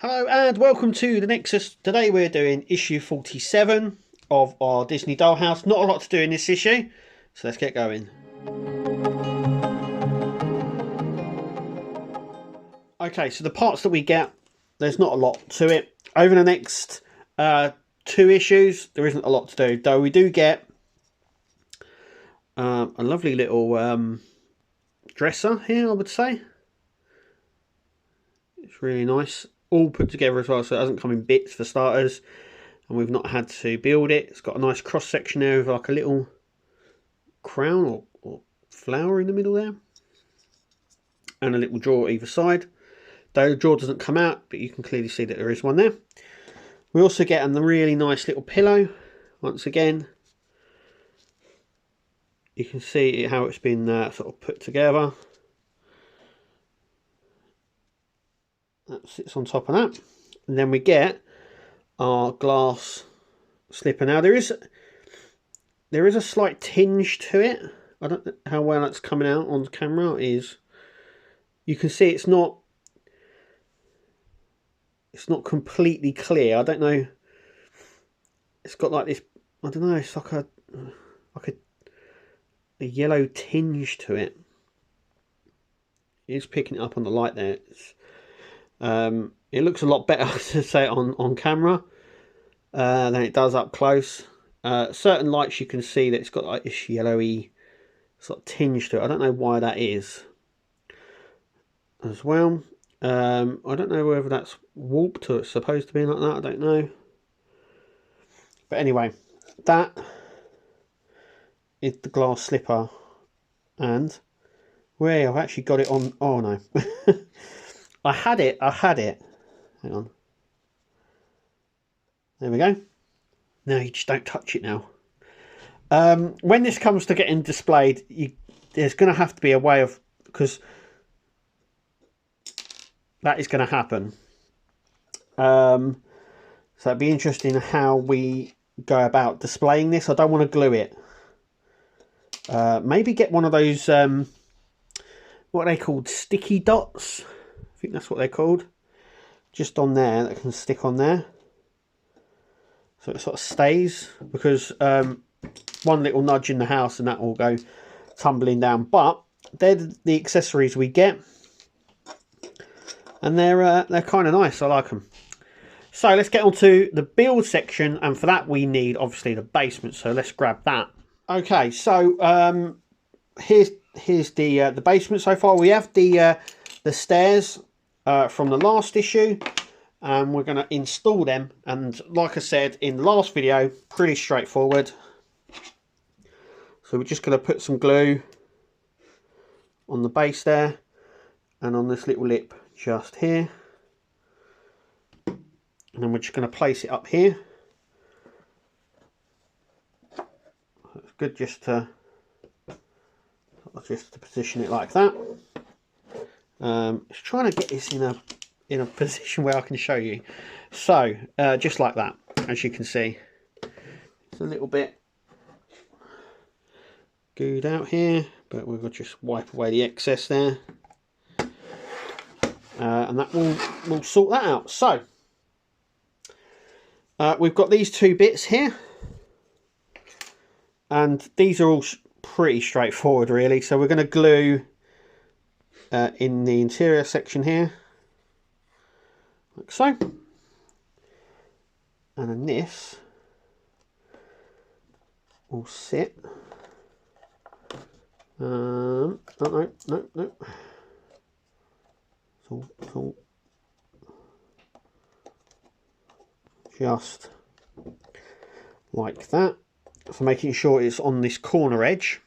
Hello and welcome to the Nexus. Today we're doing issue 47 of our Disney Dollhouse. Not a lot to do in this issue, so let's get going. Okay, so the parts that we get, there's not a lot to it. Over the next two issues, there isn't a lot to do, though we do get a lovely little dresser here, I would say. It's really nice. All put together as well, so it doesn't come in bits for starters, and we've not had to build it. It's got a nice cross section there with like a little crown or flower in the middle there, and a little drawer either side, though the drawer doesn't come out, but you can clearly see that there is one there. We also get a really nice little pillow. Once again, you can see how it's been sort of put together. That sits on top of that. And then we get our glass slipper. Now there is a slight tinge to it. I don't know how well that's coming out on camera. You can see it's not completely clear. I don't know. It's got like this, I don't know, it's like a yellow tinge to it. It's picking it up on the light there. It looks a lot better to say on camera than it does up close. Certain lights you can see that it's got like this yellowy sort of tinge to it. I don't know why that is as well. I don't know whether that's warped or it's supposed to be like that. I don't know. But anyway, that is the glass slipper, and I've actually got it on. Oh no. I had it. Hang on. There we go. No, you just don't touch it now. When this comes to getting displayed, there's going to have to be a way of, because that is going to happen. So it'd be interesting how we go about displaying this. I don't want to glue it. Maybe get one of those, what are they called? Sticky dots? I think that's what they're called. Just on there, that can stick on there. So it sort of stays, because one little nudge in the house and that will go tumbling down. But they're the accessories we get, and they're kind of nice. I like them. So let's get on to the build section, and for that we need obviously the basement. So let's grab that. Okay, so here's the basement so far. We have the stairs from the last issue, and we're going to install them. And like I said in the last video, pretty straightforward. So we're just going to put some glue on the base there, and on this little lip just here, and then we're just going to place it up here. It's good just to position it like that. Just trying to get this in a position where I can show you. So just like that, as you can see, it's a little bit gooed out here, but we'll just wipe away the excess there, and that will sort that out. So we've got these two bits here, and these are all pretty straightforward really. So we're going to glue in the interior section here, like so, and then this will sit. No, so just like that. So making sure it's on this corner edge,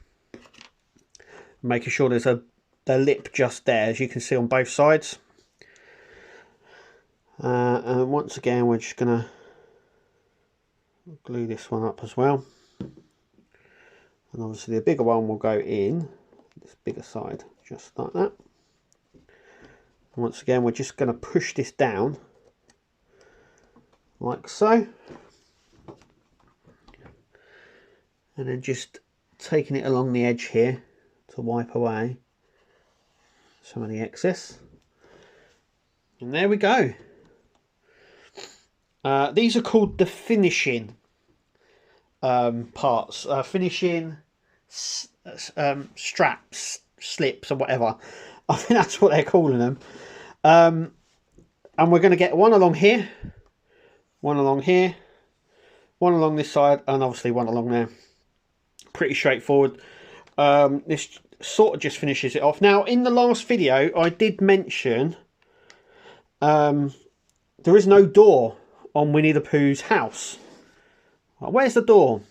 making sure there's the lip just there, as you can see on both sides. And once again, we're just going to glue this one up as well. And obviously the bigger one will go in this bigger side, just like that. And once again, we're just going to push this down, like so. And then just taking it along the edge here to wipe away some of the excess. And there we go. These are called the finishing parts, finishing straps, slips, or whatever. I think that's what they're calling them. And we're going to get one along here, one along here, one along this side, and obviously one along there. Pretty straightforward. This sort of just finishes it off. Now, in the last video, I did mention there is no door on Winnie the Pooh's house. Where's the door?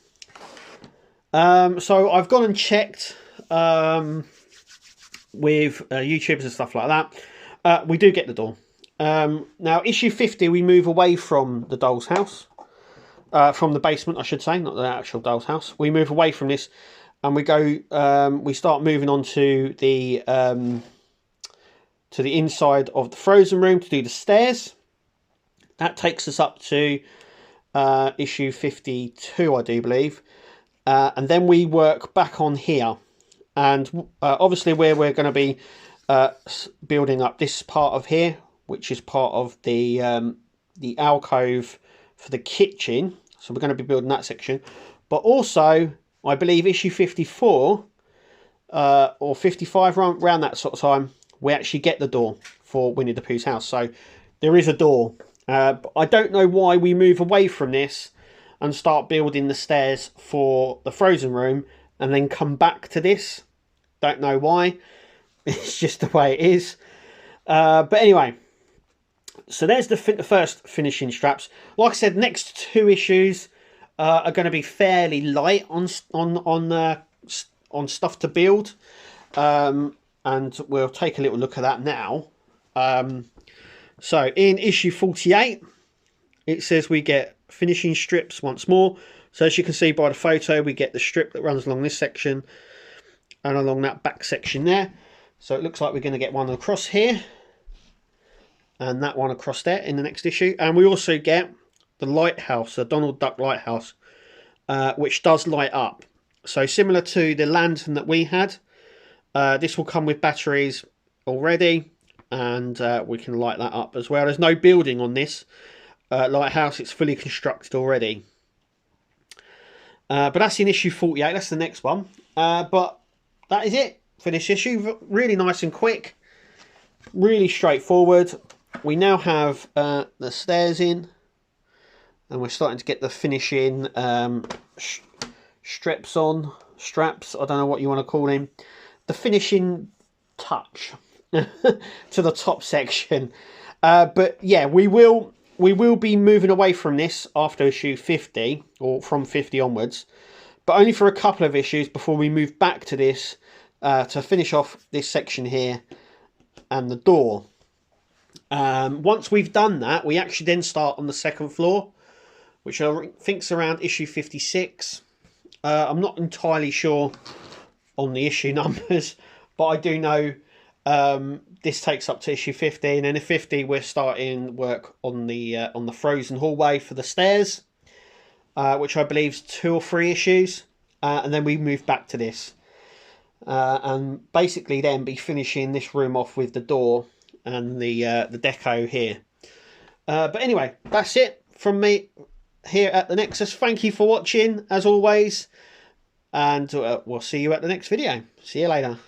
So I've gone and checked with YouTubers and stuff like that. We do get the door. Now, issue 50, we move away from the doll's house. From the basement, I should say, not the actual doll's house. We move away from this, and we go. We start moving on to the inside of the frozen room to do the stairs. That takes us up to issue 52, I do believe, and then we work back on here, and obviously where we're going to be building up this part of here, which is part of the alcove for the kitchen. So we're going to be building that section, but also I believe issue 54 or 55, around that sort of time, we actually get the door for Winnie the Pooh's house. So there is a door. But I don't know why we move away from this and start building the stairs for the frozen room and then come back to this. Don't know why. It's just the way it is. But anyway, so there's the first finishing straps. Like I said, next two issues are going to be fairly light on stuff to build, and we'll take a little look at that now. So in issue 48, it says we get finishing strips once more. So as you can see by the photo, we get the strip that runs along this section and along that back section there. So it looks like we're going to get one across here and that one across there in the next issue. And we also get the lighthouse, the Donald Duck lighthouse, which does light up. So similar to the lantern that we had, this will come with batteries already. And we can light that up as well. There's no building on this lighthouse. It's fully constructed already. But that's in issue 48. That's the next one. But that is it for this issue. Really nice and quick. Really straightforward. We now have the stairs in. And we're starting to get the finishing straps on. Straps. I don't know what you want to call them. The finishing touch to the top section. But yeah, we will be moving away from this after issue 50, or from 50 onwards, but only for a couple of issues before we move back to this to finish off this section here and the door. Once we've done that, we actually then start on the second floor, which I think's around issue 56. I'm not entirely sure on the issue numbers, but I do know this takes up to issue 50, and then in 50 we're starting work on the frozen hallway for the stairs, which I believe is 2 or 3 issues, and then we move back to this, and basically then be finishing this room off with the door and the deco here. But anyway, that's it from me here at the Nexus. Thank you for watching as always, and we'll see you at the next video. See you later.